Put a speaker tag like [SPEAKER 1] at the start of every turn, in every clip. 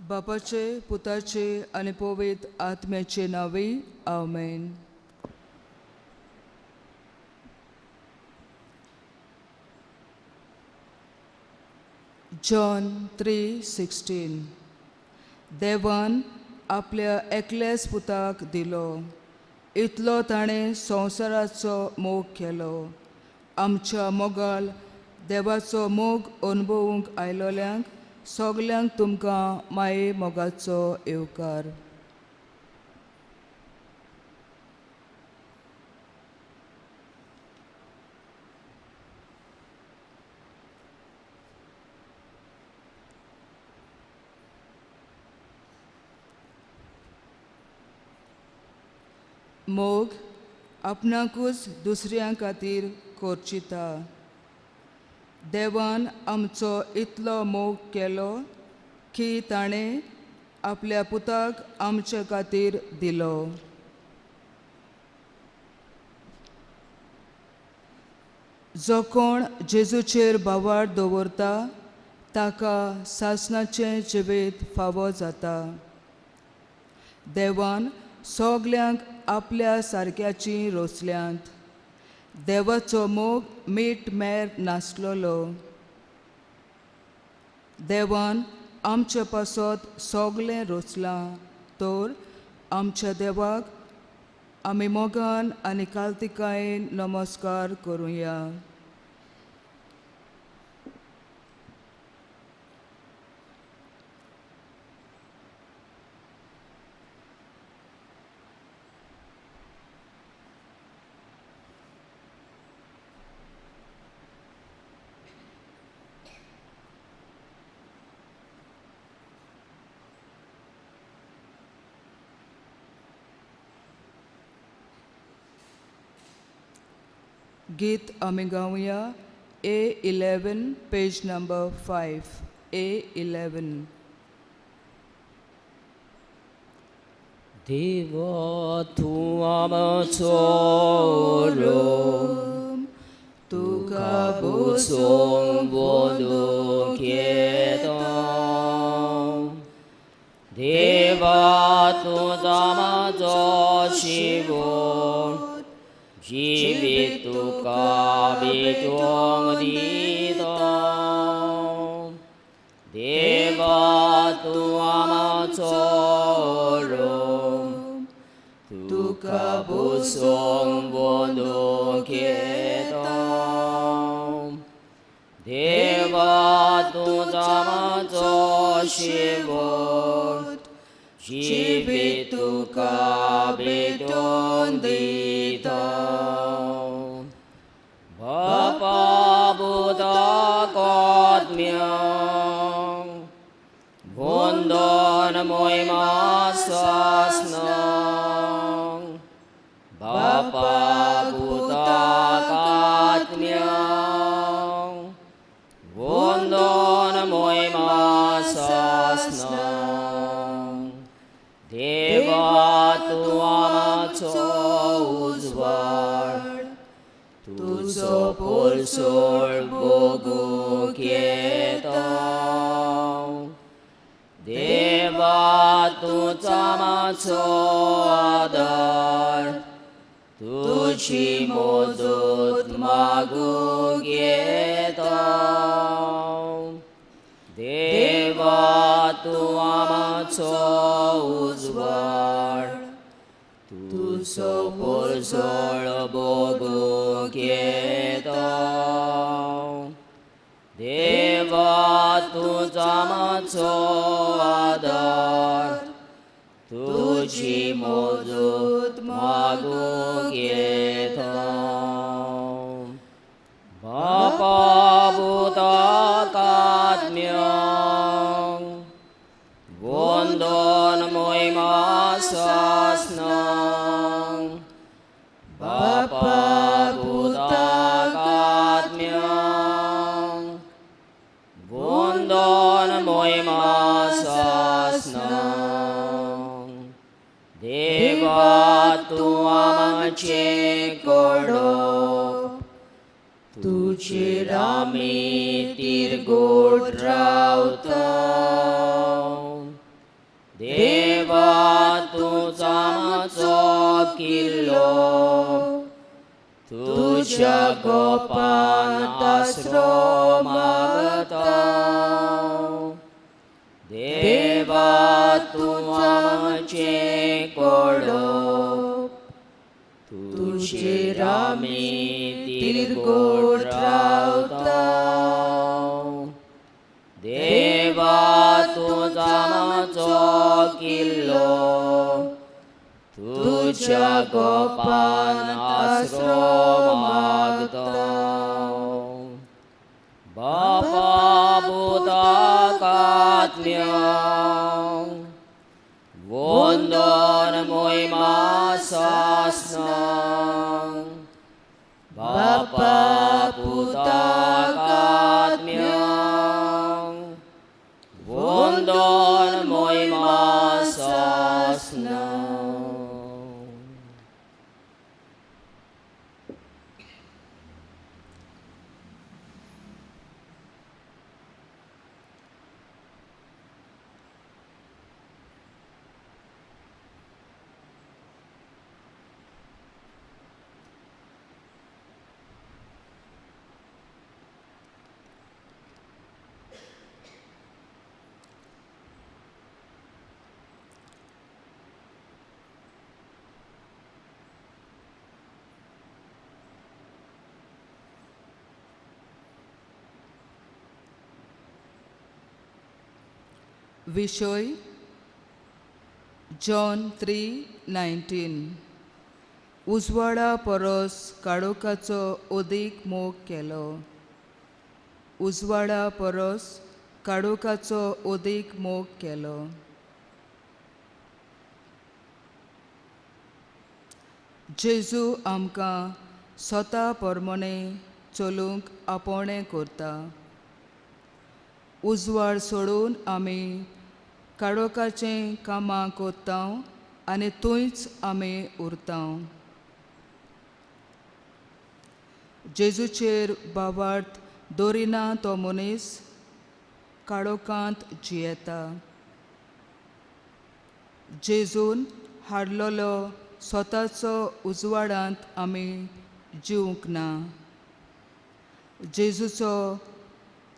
[SPEAKER 1] बापाचे, पुताचे आणि पवित्र आत्म्याचे नावे. आमेन. जॉन 3:16. देवान आपल्या एकल्याच पुताक दिलो, इतलो ताणें संवसाराचो मोग केलो. आमच्या मोगाल देवाचो मोग अनुभवूंक आयलोल्यांक सगल्यांक तुमकां माये मोगाचो येवकार. मोग आपणाकूच दुसऱ्यां खातीर करचिता. देवान आमचो इतलो मोग केलो की ताणें आपल्या पुताक आमचे खातीर दिलो. जो कोण जेजूचेर बावाड दवरता ताका सासणाचें जिवीत फावो जाता. देवान सगल्यांक आपल्या सारक्याची रोचल्यांत. देवाचो मोग मीठ मेर नासलोलो. देवान आमचे पासत सगळें रोचलां, तर आमच्या देवाक आमी मोगान आनी काल्तिकायेन नमस्कार करुया. गीत आमी गावया. A11, page number 5. A11.
[SPEAKER 2] देवा तूं आमचो रोम, तुका बसूंक वदूंक येता. देवा तूं आमचो शिवो, जिवीत तुका भेटोंक दिता. देवा तूं आमचो रोम, तुका बसूंक वदूंक येता. देवा तूं आमचो शेवट, जिवीत तुका भेटोंक दिता. बापा पुताक आत्म्याक वंदन मोहिमा सासनाक. बापा पुताक आत्म्याक वंदन मोहिमा सासनाक. देवा तूं आमचो उजवाड, तुजो पोरसोळ भोगूंक येता. देवा तूंच आमचो आदार, तुजी मदत मागूंक येता. देवा तूं आमचो उजवाड, तुजो पोरसोळ भोगूंक येता. देवा तूंच आमचो आदार, तुजी मदत मागूंक येता. बापा पुताक आत्म्याक वंदन मोहिमा सासनाक. बापा पुताक आत्म्याक वंदन मोहिमा सासनाक. देवा तूं आमचे कडप, तुजेर आमी तिरगोट रावता. किल्लो तुझ्या गोपांत आसरो मागता देवा तूं आमचे कोळप तुझेर आमी तिरगोड रावता देवा तूंच आमचो किल्लो तुझ्या गोपांत आसरो मागता बापा भूताक आत्म्या वंदन मोहिमा सासना बापा भूताक आत्म्या वंदन मोहिमा सासना
[SPEAKER 1] विषय जॉन 3:19 उजवाडा पोरोस कळोखाचो ओदीक मोग केलो उजवाडा पोरोस कळोखाचो ओदीक मोग केलो जेजू आमकां स्वता पोरमोणे चलूंक आपोवणें करता उजवाड सोडून आमी काळोखाचें कामां कोत्ता आनी थंयच आमी उरता जेजूचेर बाबार्थ दवरिना तो मनीस काळोखांत जियेता जेजून हाडलोलो स्वताचो उजवाडांत आमी जिवंक ना जेजूचो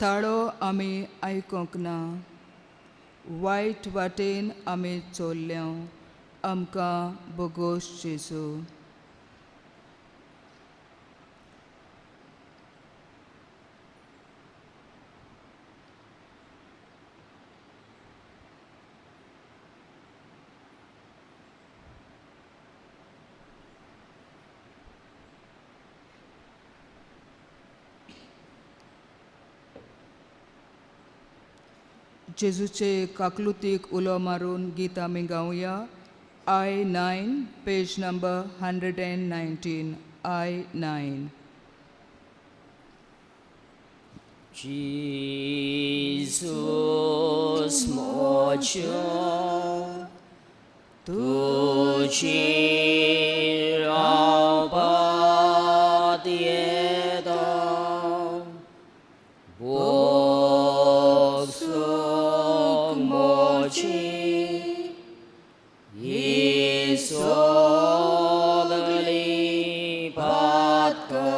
[SPEAKER 1] ताळो आमी आयकोंक ना वायट वाटेन आमी चोरल्या आमकां बोगोस जेजू जेजूचे काकलुतीक उलो मारून गीत आमी गावया I9 page number 119 I9
[SPEAKER 2] Jesus mocio tuci rapatieta boksuk moci isogli patka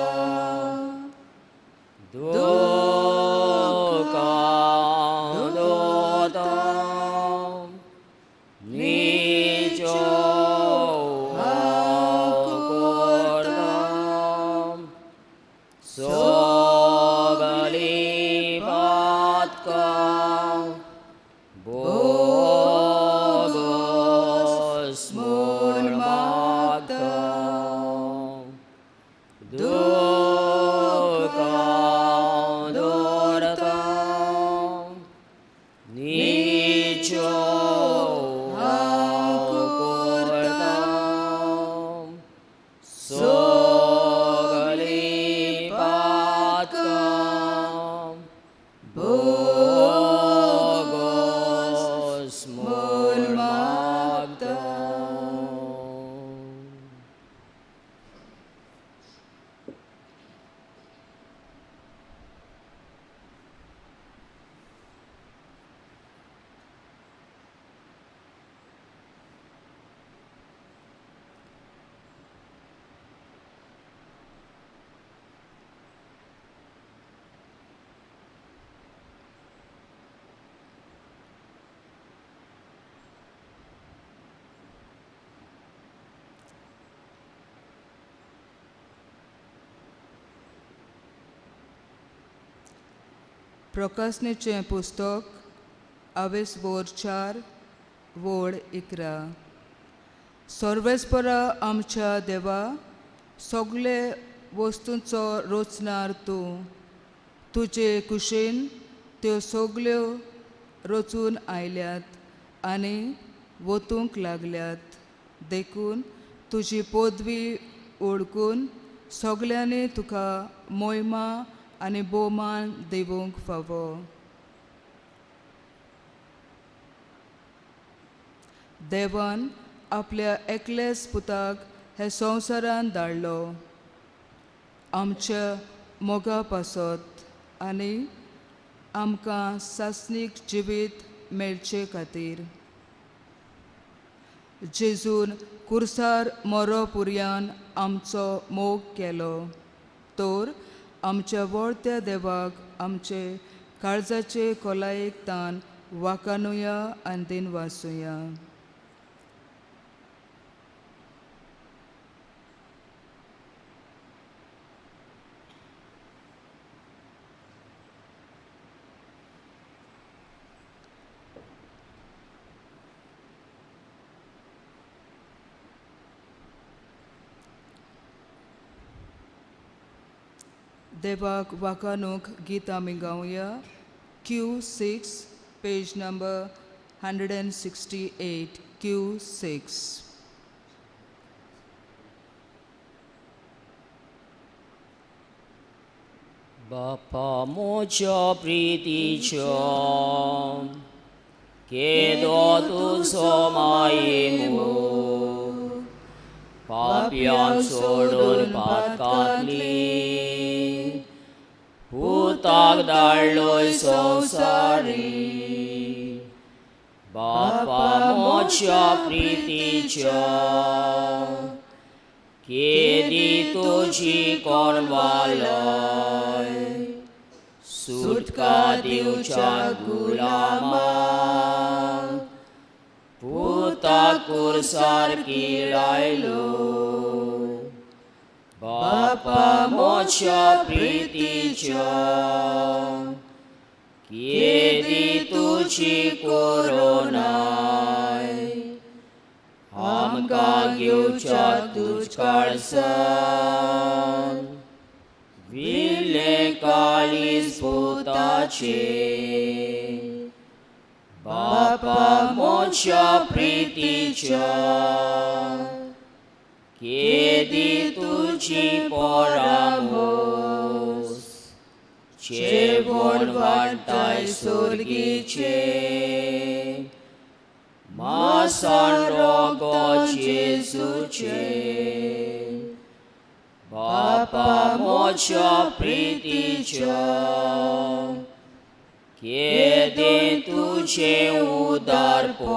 [SPEAKER 1] प्रकाशनेचें पुस्तक 4 वोड 11. सर्वेस्परा आमच्या देवा, सगळे वस्तूंचो रचणार तूं. तुजे कुशीन त्यो सगल्यो रचून आयल्यात आनी वतूंक लागल्यात. देखून तुजी पदवी ओळखून सगल्यांनी तुका मोहिमा आनी भोवमान दिवंक फावो. देवान आपल्या एकल्याच पुताक हे संवसारान धाडलो आमच्या मोगा पासत आनी आमकां सासणीक जिवीत मेळचे खातीर. जेजून कुर्सार मरोपुर्यान आमचो मोग केलो, तर आमच्या वळत्या देवाक आमचे काळजाचे खोलायेक तान वाखाणुया आनी दिनवासुया. देवाक वाखाणूक गीत आमी गावया. Q6, page number 168. Q6.
[SPEAKER 2] बापा मोच्या प्रितीच्या, केदो तुजो मायेमो, पाप्यांक सोडून पातकांतली, पुताक धाडलोय संवसारी. बापा मोच्या प्रितीच्या, केदी तुजी कोरवालय, सुटका दिवच्या गुलामाक, पुताक कुर्सार लायलो. बापा मोच्या प्रितीच्या, केदी तुजी कोरोनाय, आमकां घेवच्या तुज कडसान, विले काळीज पुताचे. बापा मोच्या प्रितीच्या, केदी तुजी पोरामोस, जेवण वाडटाय सुर्गीचे, मासान रोगो जेजूचे. बापा मोच्या प्रितीच्या, केदी तुजे उदारपण,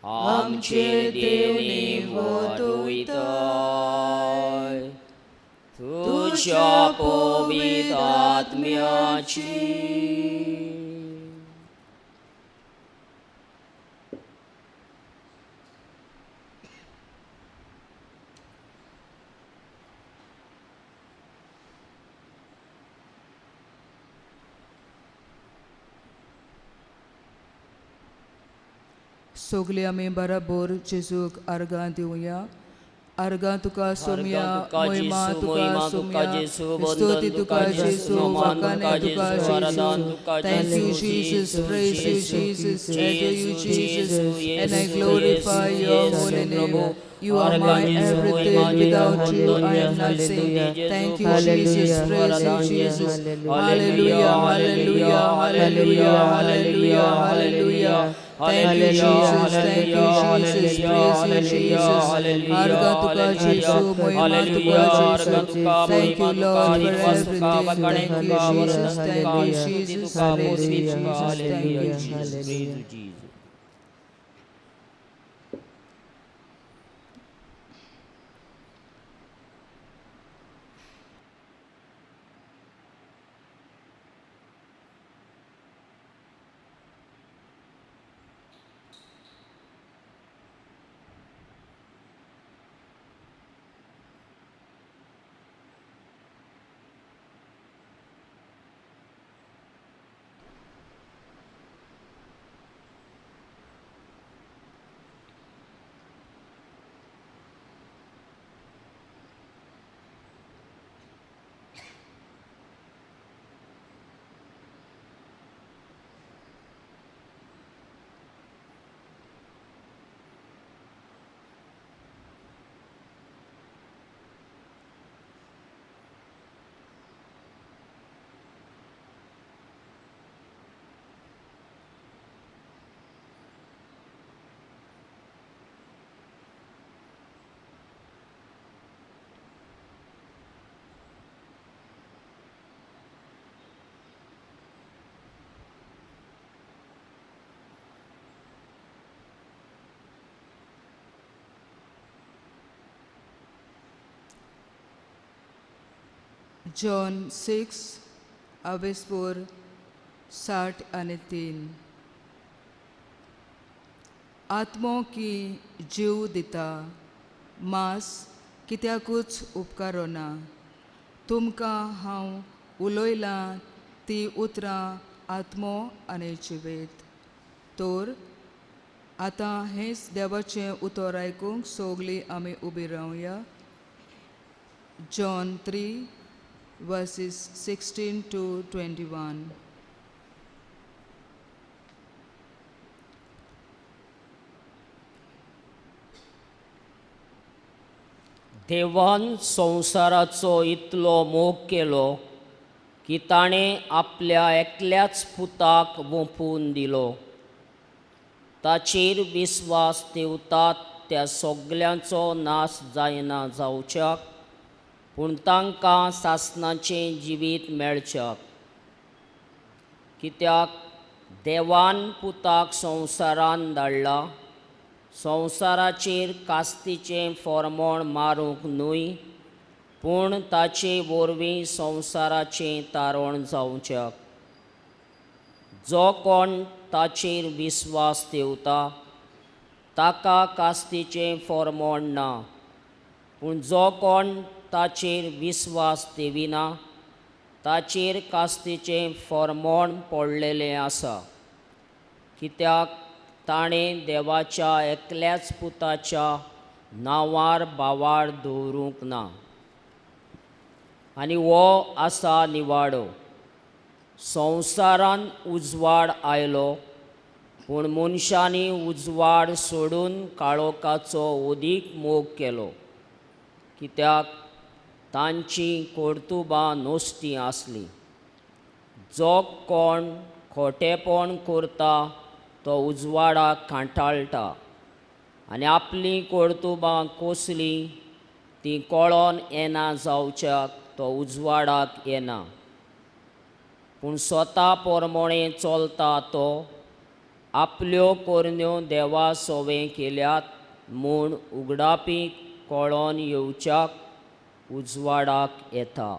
[SPEAKER 2] आमचे देवनी वतुयताय, तुज्या पवित्र आत्म्याची.
[SPEAKER 1] सगळीं आमी बराबर जेजूक आर्गां दिवया. आर्गां तुका सोम्या, मोहिमा तुका सोम्या, स्तुती तुका जेजू, वाखाणे तुका जेजू. Thank you Jesus, praise you Jesus, adore you Jesus, and I glorify your holy name. You are my everything, without you I am nothing. Thank you Jesus, praise you Jesus. Hallelujah, hallelujah, hallelujah, hallelujah, hallelujah. Thank you Jesus, thank you Jesus, praise you Jesus. Arga tuka Jesu, Mohima tuka Jesu. Thank you Lord for everything. Thank you Jesus, thank you Jesus. Hallelujah, hallelujah. John 6 अवेस्पोर 60:3 आत्मो की जीव दिता मास कित्याकूच उपकारो ना तुमकां हांव उलोयलां ती उतरां आत्मो आनी जिवेत तर आतां हेंच देवाचें उतर आयकूंक सोगलीं आमी उबी रावया. John 3 verses 16 to 21.
[SPEAKER 2] देवान संवसाराचो इतलो मोग केलो की ताणें आपल्या एकल्याच पुताक वोपून दिलो. ताचेर विस्वास ठेवतात त्या सगल्यांचो नाश जायना जावच्याक पूण तांकां सासणाचें जिवीत मेळच्याक. कित्याक देवान पुताक संवसारान धाडला संवसाराचेर कास्तीचें फर्मोण मारूंक न्हय पूण ताचे वरवीं संवसाराचें तारण जावच्याक. जो कोण ताचेर विस्वास ठेवता ताका कास्तीचें फर्मोण ना पूण जो कोण ताचेर विस्वास ठेविना ताचेर कास्तीचें फर्मोण पडलेलें आसा. कित्याक ताणें देवाच्या एकल्याच पुताच्या नांवार बावाड दवरूंक ना. आनी हो आसा निवाडो. संवसारान उजवाड आयलो पूण मनशांनी उजवाड सोडून कळोखाचो ओदीक मोग केलो कित्याक तांचीं कर्तुबां नश्टीं आसलीं. जो कोण खोटेपण करता तो उजवाडाक कांठाळटा आनी आपलीं कर्तुबां कसलीं तीं कळोन येना जावच्याक तो उजवाडाक येना. पूण स्वता पोरमोणें चलता तो आपल्यो करण्यो देवा सोवें केल्यात म्हूण उगडापी कळोन येवच्याक उजवाडाक येता.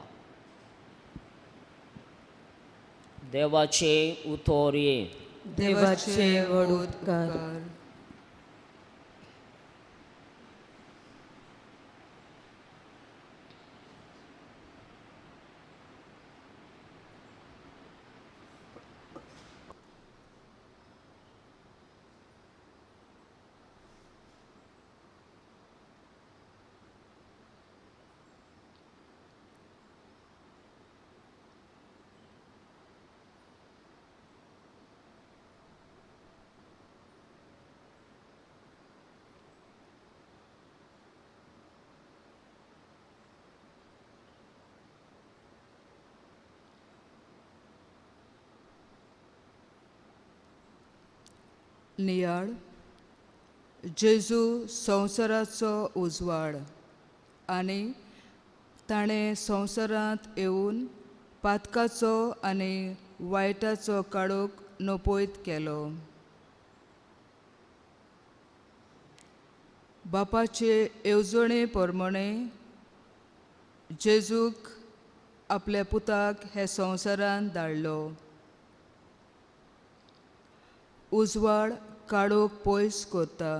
[SPEAKER 2] देवाचे उतर ये.
[SPEAKER 1] देवाचे व्हड उपकार. नियाळ जेजू संवसाराचो उजवाड आनी ताणें संवसारांत येवन पातकाचो आनी वायटाचो काळोख नपयत केलो. बापाचे येवजणे पोरमोणें जेजूक आपल्या पुताक हे संवसारांत धाडलो. उजवाड काळोख पयस करता.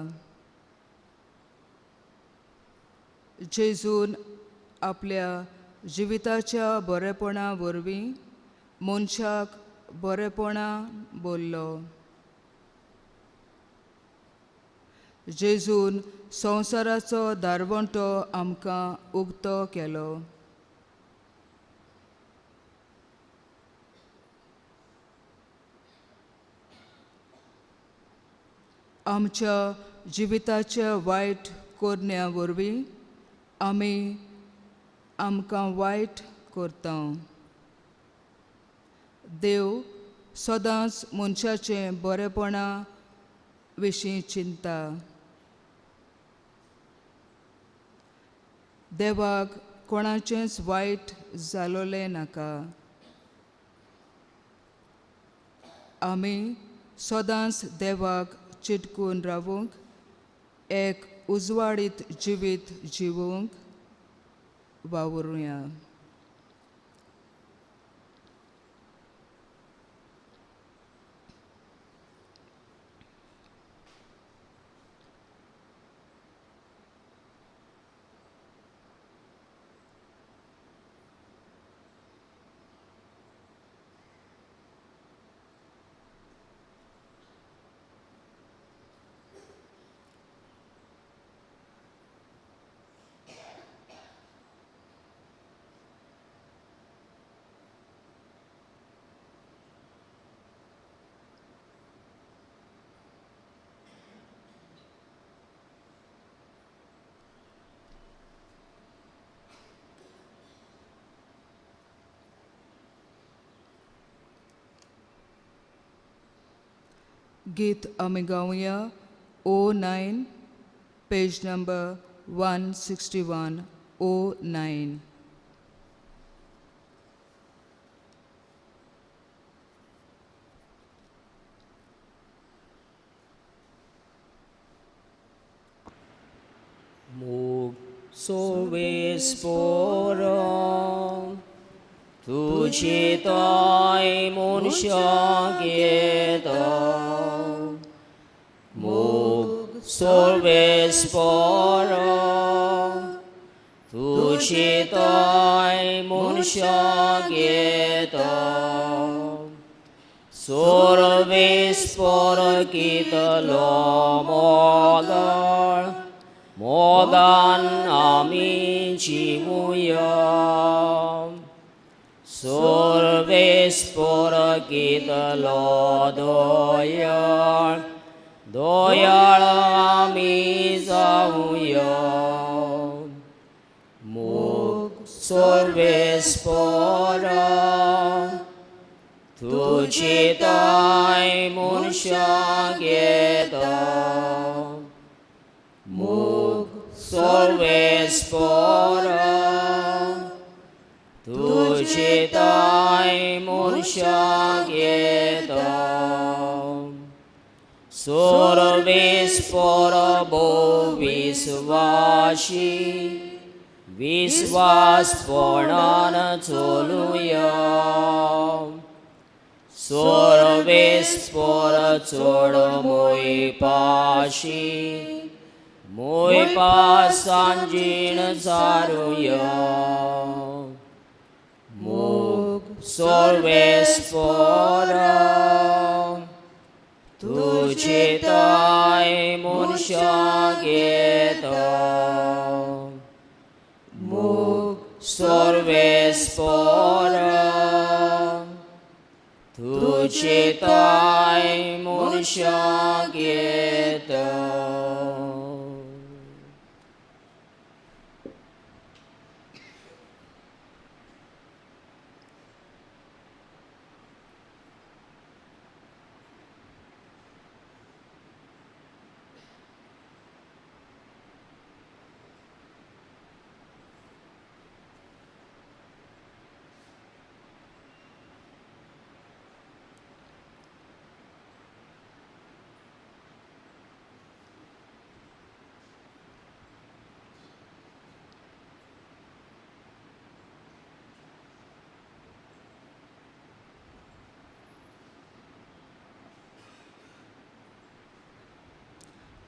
[SPEAKER 1] जेजून आपल्या जिविताच्या बरेपणा वरवीं मनशाक बरेपणा बोल्लो. जेजून संवसाराचो दारवंटो आमकां उक्तो केलो. आमच्या जिविताच्या वायट करण्या वरवीं आमी आमकां वायट करता. देव सदांच मनशाचें बरेपणा विशीं चिंता. देवाक कोणाचेंच वायट जालोलें नाका. आमी सदांच देवाक चिटकून रावूंक एक उजवाडीत जिवीत जिवूंक वावुरुया. गीत आमी गावया O9 page number 161 O9.
[SPEAKER 2] Mógł sobie sporo, tu czytaj mąsiagieda. Mógł sobie sporo, tu czytaj mąsiagieda. Sorbe sporo kitalo modal, Mogan ami jimuya, sorbe spora kitalo doyal, doyal ami zamuya. Mug sorbe spora, tu citai munshageta. Mug sorbe spora, tu citai munshageta. Sorbe spora bo visvashi, visvas pornana choluya. Sorbe spora chod moi pashi, Moi pasanjin saruya. Mug sorbe spora, tu citai munshageta. Mug sorbe spora, tu citai munshageta.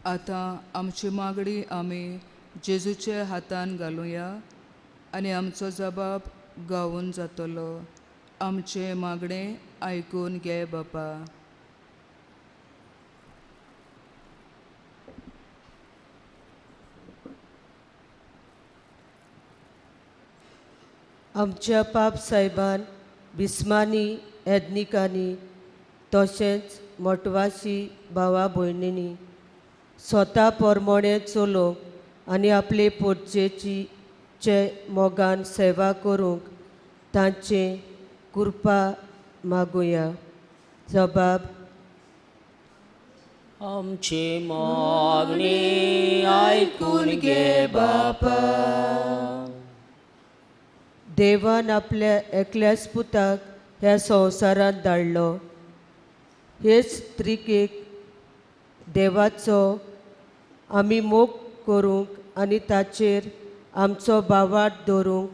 [SPEAKER 1] आता आमची मागणी आमी जेजूच्या हातान घालुया आनी आमचो जबाब गावून जातलो. आमचे मागणे आयकून घे बापा.
[SPEAKER 3] आमच्या पाप साहेबान बिस्मानी एदनिकांनी तशेंच मोटवाशी भावा भयणींनी स्वता पोरमोणे चलोवंक आनी आपले पोरचेची मोगान सेवा करूंक तांचे कृपा मागुया. जबाब
[SPEAKER 2] आमची मागणी आयकून घे बापा.
[SPEAKER 3] देवान आपल्या एकल्याच पुताक ह्या संवसारांत धाडलो. हेच त्रिकेक देवाचो आमी मोग करूंक आनी ताचेर आमचो बावाट दवरूंक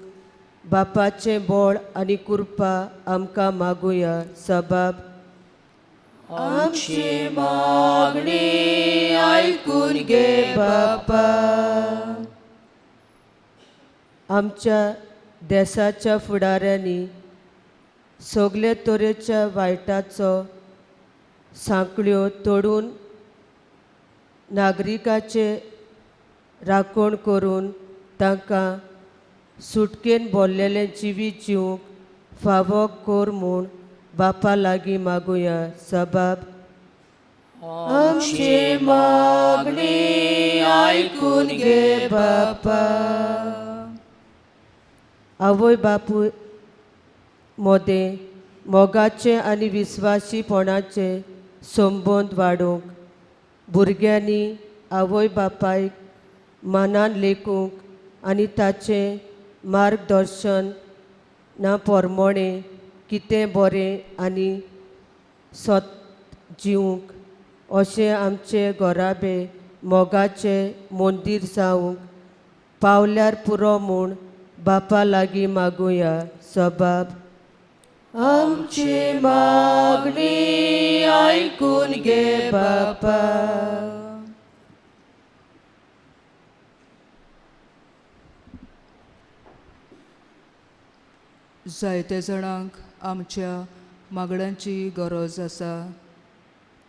[SPEAKER 3] बापाचें बोळ आनी कृपा आमकां मागुया. जबाब
[SPEAKER 2] आमची मागणी आयकून घे बापा.
[SPEAKER 3] आमच्या देशाच्या फुडाऱ्यांनी सगळे तरेच्या वायटाचो सांखळ्यो तोडून नागरिकाचे राखण करून तांकां सुटकेन भरलेलें जिवीत जिवंक फावो कर म्हूण बापा लागीं मागुया. जबाब
[SPEAKER 2] आमची मागणी आयकून घे बापा.
[SPEAKER 3] आवय बापूय मोदें मोगाचें आनी विस्वासीपणाचें संबंद वाडूंक, भुरग्यांनी आवय बापायक मनान लेखूंक आनी ताचें मार्गदर्शन ना पोरमोणें कितें बरें आनी सोत जिवंक अशें आमचें घोराबे मोगाचें मंदीर जावंक पावल्यार पुरो म्हूण बापा लागीं मागुया. सबाब. आमची मागणी आयकून घे बापा.
[SPEAKER 1] जायते जाणांक आमच्या मागण्यांची गरज आसा,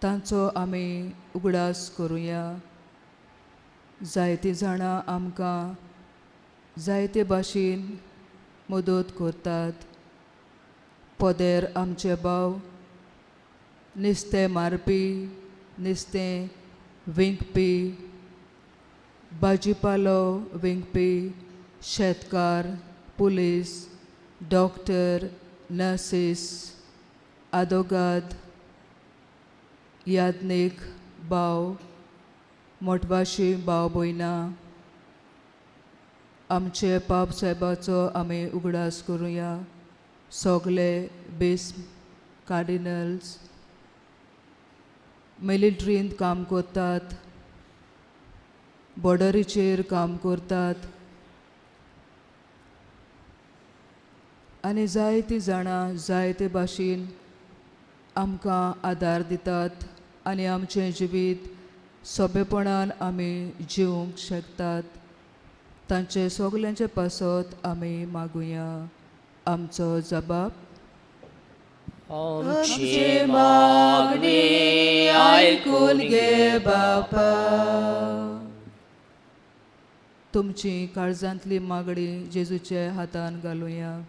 [SPEAKER 1] तांचो आमी उगडास करुया. जायतीं जाणां आमकां जायते भाशेन मदत करतात. पोदेर आमचे भाव नुस्तें मारपी, नुस्तें विकपी, भाजीपालो विकपी, शेतकार, पुलीस, डॉक्टर, नर्सीस, आदोगाद, याज्ञीक भाव, मोठभाशी भाव भयणां, आमचे पाप साहेबाचो आमी उगडास करुया. सगले बेस कार्डिनल्स मिलिट्रींत काम करतात, बॉर्डरीचेर काम करतात आनी जायतीं जाणां जायते भाशेन आमकां आदार दितात आनी आमचें जिवीत सोंपेपणान आमी जिवंक शकतात. तांचे सगल्यांचे पासत आमी मागुया. आमचो जबाब.
[SPEAKER 2] आमची मागणी आयकून घे बापा.
[SPEAKER 1] तुमची काळजांतली मागणी जेजूचे हातान घालुया.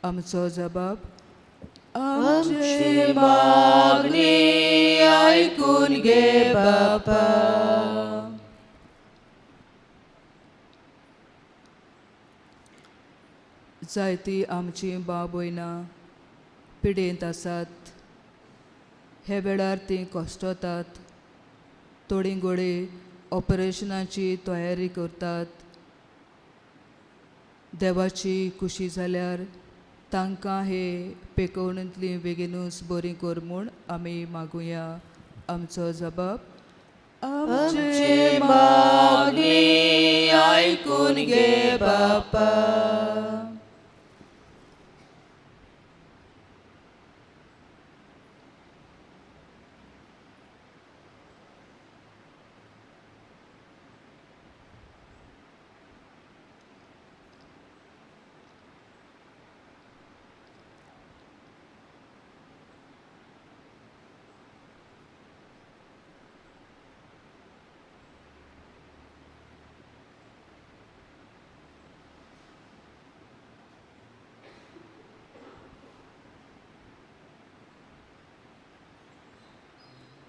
[SPEAKER 1] आमचो जबाब.
[SPEAKER 2] आमची मागणी आयकून घे बापा.
[SPEAKER 1] जायतीं आमची भाव भयणां पिडेंत आसात. हे वेळार तीं कश्टतात. थोडीं घोडी ऑपरेशनाची तयारी करतात. देवाची खुशी जाल्यार तांकां हे पेकवणींतली बेगीनूच बरी कर म्हूण आमी मागुया. आमचो जबाब.
[SPEAKER 2] आमची मागणी आयकून घे बापा.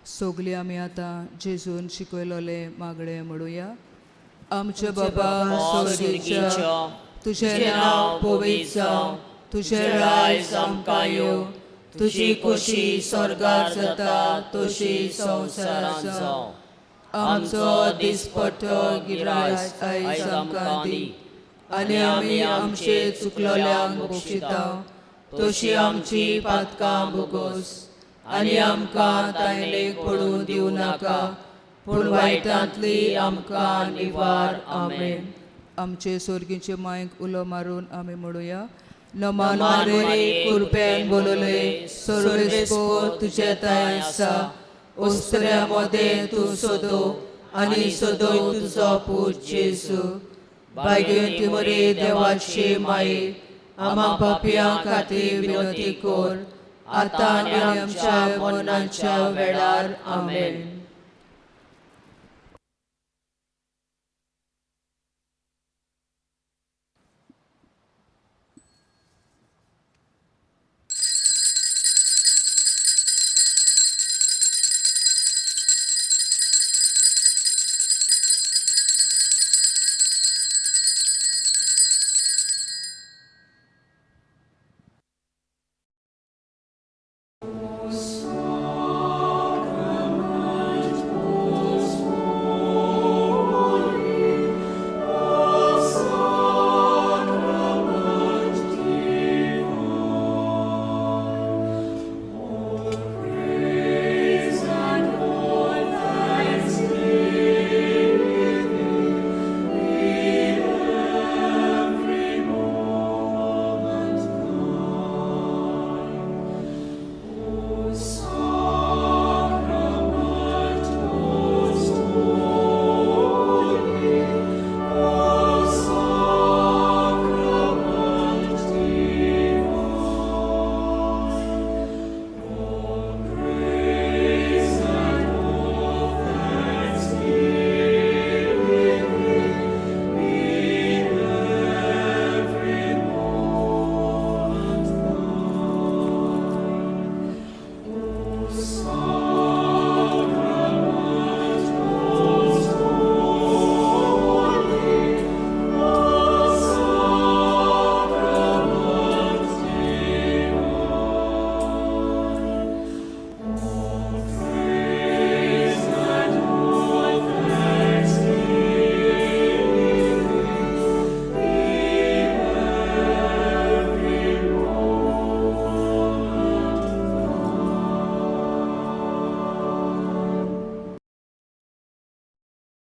[SPEAKER 1] सगलीं आमी आतां जेजून शिकयलोले मागणे म्हणुया. आमचे बाबा स्वर्गीच्या, तुझें नांव पवित्र जावं, तुझें राज आमकां येवं, तुजी खोशी स्वर्गार जाता तशी संवसारांत जावं. आमचो दिसपट्टो गिरायक आयज आमकां दी, आनी आमी आमचे चुकलोल्यांक बक्षितां, तशी आमची पातकां भोगोस, आनी आमकां तायलेक पडूं दिवं नाका, पूण वायटांतली आमकां निवार. आमेन. आमचे स्वर्गीचे मांयक उलो मारून आमी म्हणुया. नमान मारे कुरपेन बोलले, सर्वेस्पो तुझे ताय आसा, ओस्त्र्या मोदें तूं सोदो, आनी सोदो तुजो पूत जेजू. भाग्यवंती मरे देवाची माये, आमा पापियां खातीर विनंती कर, आतां आनी आमच्या मरणाच्या वेळार. आमेन.
[SPEAKER 2] Son